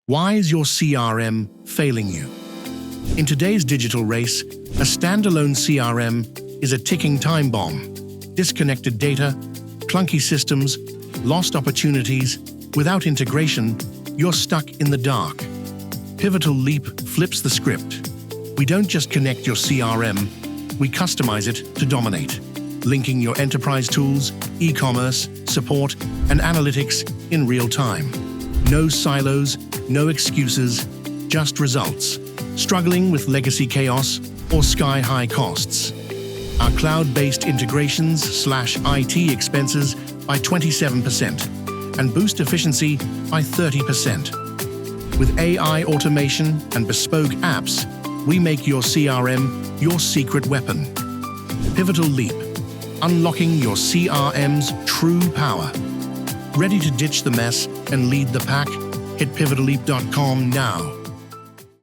Why is your CRM failing you? In today's digital race, a standalone CRM is a ticking time bomb. Disconnected data, clunky systems, lost opportunities. Without integration, you're stuck in the dark. Pivotal Leap flips the script. We don't just connect your CRM, we customize it to dominate, linking your enterprise tools, e-commerce, support, and analytics in real time. No silos, no excuses, just results. Struggling with legacy chaos or sky-high costs? Our cloud-based integrations slash IT expenses by 27% and boost efficiency by 30%. With AI automation and bespoke apps, we make your CRM your secret weapon. Pivotal Leap, unlocking your CRM's true power. Ready to ditch the mess and lead the pack? Hit pivotalleap.com now.